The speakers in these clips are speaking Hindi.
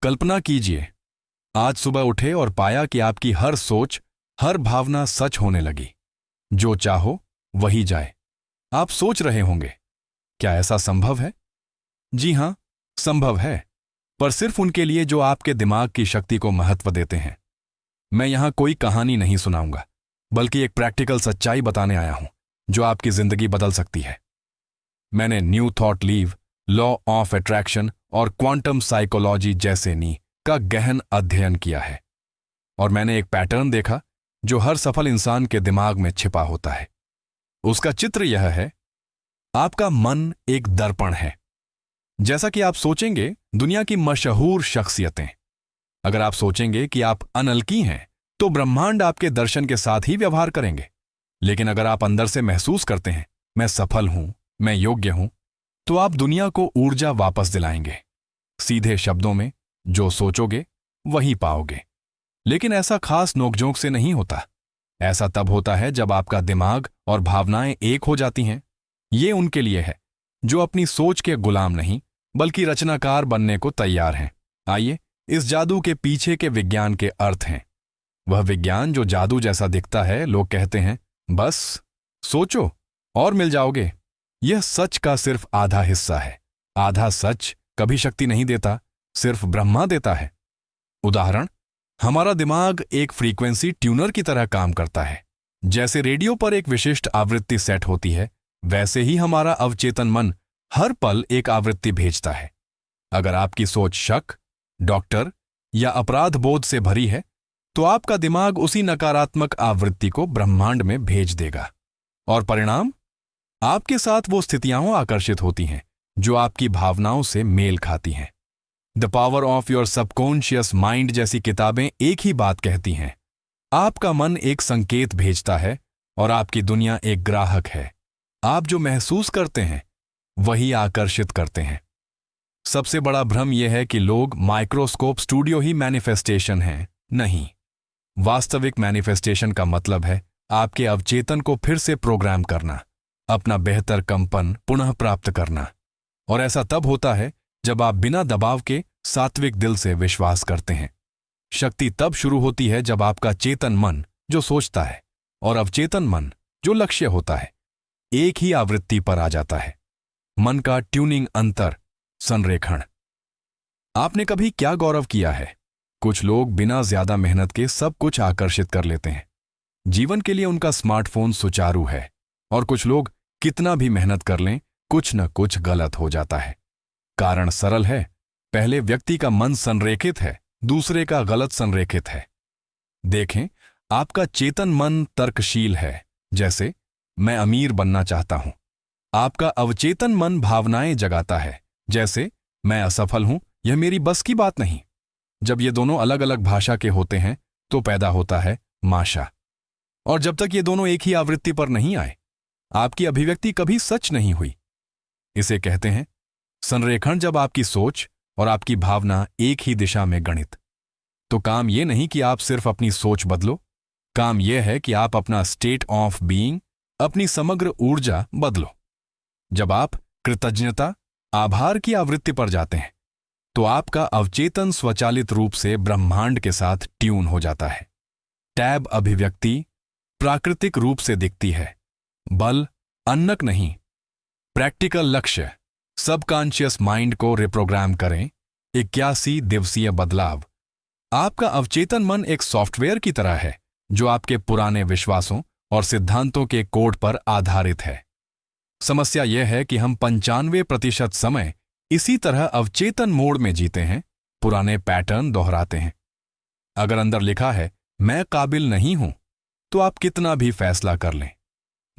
कल्पना कीजिए, आज सुबह उठे और पाया कि आपकी हर सोच, हर भावना सच होने लगी। जो चाहो वही जाए। आप सोच रहे होंगे, क्या ऐसा संभव है? जी हां, संभव है, पर सिर्फ उनके लिए जो आपके दिमाग की शक्ति को महत्व देते हैं। मैं यहां कोई कहानी नहीं सुनाऊंगा, बल्कि एक प्रैक्टिकल सच्चाई बताने आया हूं जो आपकी जिंदगी बदल सकती है। मैंने new thought leave, law of attraction और क्वांटम साइकोलॉजी जैसे नी का गहन अध्ययन किया है, और मैंने एक पैटर्न देखा जो हर सफल इंसान के दिमाग में छिपा होता है। उसका चित्र यह है, आपका मन एक दर्पण है। जैसा कि आप सोचेंगे दुनिया की मशहूर शख्सियतें, अगर आप सोचेंगे कि आप अनलकी हैं, तो ब्रह्मांड आपके दर्शन के साथ ही व्यवहार करेंगे। लेकिन अगर आप अंदर से महसूस करते हैं, मैं सफल हूं, मैं योग्य हूं, तो आप दुनिया को ऊर्जा वापस दिलाएंगे। सीधे शब्दों में, जो सोचोगे वही पाओगे। लेकिन ऐसा खास नोकझोंक से नहीं होता। ऐसा तब होता है जब आपका दिमाग और भावनाएं एक हो जाती हैं। ये उनके लिए है जो अपनी सोच के गुलाम नहीं, बल्कि रचनाकार बनने को तैयार हैं। आइए, इस जादू के पीछे के विज्ञान के अर्थ हैं। वह विज्ञान जो जादू जैसा दिखता है। लोग कहते हैं, बस सोचो और मिल जाओगे। यह सच का सिर्फ आधा हिस्सा है। आधा सच कभी शक्ति नहीं देता, सिर्फ ब्रह्मा देता है। उदाहरण, हमारा दिमाग एक फ्रीक्वेंसी ट्यूनर की तरह काम करता है। जैसे रेडियो पर एक विशिष्ट आवृत्ति सेट होती है, वैसे ही हमारा अवचेतन मन हर पल एक आवृत्ति भेजता है। अगर आपकी सोच शक, डॉक्टर या अपराध बोध से भरी है, तो आपका दिमाग उसी नकारात्मक आवृत्ति को ब्रह्मांड में भेज देगा, और परिणाम, आपके साथ वो स्थितियां आकर्षित होती हैं जो आपकी भावनाओं से मेल खाती हैं। The power of your subconscious mind जैसी किताबें एक ही बात कहती हैं। आपका मन एक संकेत भेजता है और आपकी दुनिया एक ग्राहक है। आप जो महसूस करते हैं वही आकर्षित करते हैं। सबसे बड़ा भ्रम यह है कि लोग माइक्रोस्कोप स्टूडियो ही मैनिफेस्टेशन हैं। नहीं, वास्तविक मैनिफेस्टेशन का मतलब है आपके अवचेतन को फिर से प्रोग्राम करना, अपना बेहतर कंपन पुनः प्राप्त करना। और ऐसा तब होता है जब आप बिना दबाव के सात्विक दिल से विश्वास करते हैं। शक्ति तब शुरू होती है जब आपका चेतन मन, जो सोचता है, और अवचेतन मन, जो लक्ष्य होता है, एक ही आवृत्ति पर आ जाता है। मन का ट्यूनिंग अंतर संरेखण। आपने कभी क्या गौरव किया है? कुछ लोग बिना ज्यादा मेहनत के सब कुछ आकर्षित कर लेते हैं। जीवन के लिए उनका स्मार्टफोन सुचारू है, और कुछ लोग कितना भी मेहनत कर लें, कुछ न कुछ गलत हो जाता है। कारण सरल है, पहले व्यक्ति का मन संरेखित है, दूसरे का गलत संरेखित है। देखें, आपका चेतन मन तर्कशील है, जैसे मैं अमीर बनना चाहता हूं। आपका अवचेतन मन भावनाएं जगाता है, जैसे मैं असफल हूं, यह मेरी बस की बात नहीं। जब ये दोनों अलग अलग भाषा के होते हैं तो पैदा होता है माशा। और जब तक ये दोनों एक ही आवृत्ति पर नहीं आए, आपकी अभिव्यक्ति कभी सच नहीं हुई। इसे कहते हैं संरेखण। जब आपकी सोच और आपकी भावना एक ही दिशा में गणित, तो काम यह नहीं कि आप सिर्फ अपनी सोच बदलो, काम यह है कि आप अपना स्टेट ऑफ बीइंग, अपनी समग्र ऊर्जा बदलो। जब आप कृतज्ञता, आभार की आवृत्ति पर जाते हैं, तो आपका अवचेतन स्वचालित रूप से ब्रह्मांड के साथ ट्यून हो जाता है। टैब अभिव्यक्ति प्राकृतिक रूप से दिखती है, बल अन्नक नहीं। प्रैक्टिकल लक्ष्य, सबकॉन्शियस माइंड को रिप्रोग्राम करें। 81 दिवसीय बदलाव। आपका अवचेतन मन एक सॉफ्टवेयर की तरह है जो आपके पुराने विश्वासों और सिद्धांतों के कोड पर आधारित है। समस्या यह है कि हम 95% समय इसी तरह अवचेतन मोड में जीते हैं, पुराने पैटर्न दोहराते हैं। अगर अंदर लिखा है मैं काबिल नहीं हूं, तो आप कितना भी फैसला कर लें,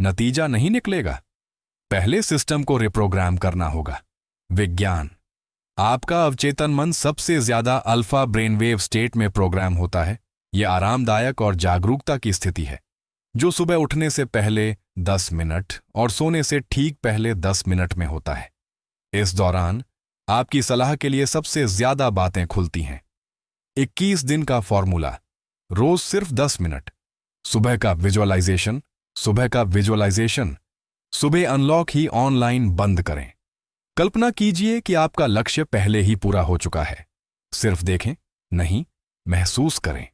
नतीजा नहीं निकलेगा। पहले सिस्टम को रिप्रोग्राम करना होगा। विज्ञान, आपका अवचेतन मन सबसे ज्यादा अल्फा ब्रेनवेव स्टेट में प्रोग्राम होता है। यह आरामदायक और जागरूकता की स्थिति है जो सुबह उठने से पहले 10 मिनट और सोने से ठीक पहले 10 मिनट में होता है। इस दौरान आपकी सलाह के लिए सबसे ज्यादा बातें खुलती हैं। 21 दिन का फॉर्मूला, रोज सिर्फ 10 मिनट। सुबह का विजुअलाइजेशन, सुबह का विजुअलाइजेशन। सुबह अनलॉक ही ऑनलाइन बंद करें। कल्पना कीजिए कि आपका लक्ष्य पहले ही पूरा हो चुका है। सिर्फ देखें, नहीं, महसूस करें।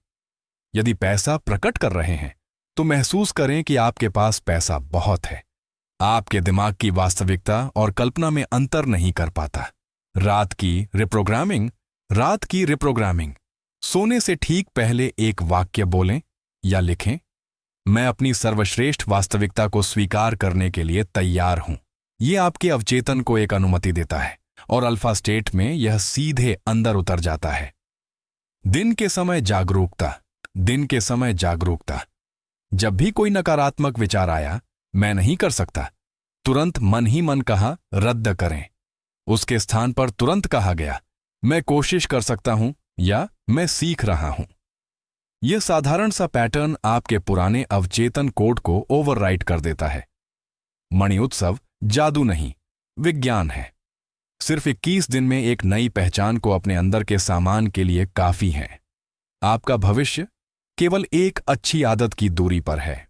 यदि पैसा प्रकट कर रहे हैं तो महसूस करें कि आपके पास पैसा बहुत है। आपके दिमाग की वास्तविकता और कल्पना में अंतर नहीं कर पाता। रात की रिप्रोग्रामिंग। सोने से ठीक पहले एक वाक्य बोलें या लिखें, मैं अपनी सर्वश्रेष्ठ वास्तविकता को स्वीकार करने के लिए तैयार हूं। यह आपके अवचेतन को एक अनुमति देता है और अल्फा स्टेट में यह सीधे अंदर उतर जाता है। दिन के समय जागरूकता। जब भी कोई नकारात्मक विचार आया, मैं नहीं कर सकता, तुरंत मन ही मन कहा, रद्द करें। उसके स्थान पर तुरंत कहा गया, मैं कोशिश कर सकता हूं या मैं सीख रहा हूं। यह साधारण सा पैटर्न आपके पुराने अवचेतन कोड को ओवरराइट कर देता है। मणि उत्सव जादू नहीं, विज्ञान है। सिर्फ 21 दिन में एक नई पहचान को अपने अंदर के सामान के लिए काफी है। आपका भविष्य केवल एक अच्छी आदत की दूरी पर है।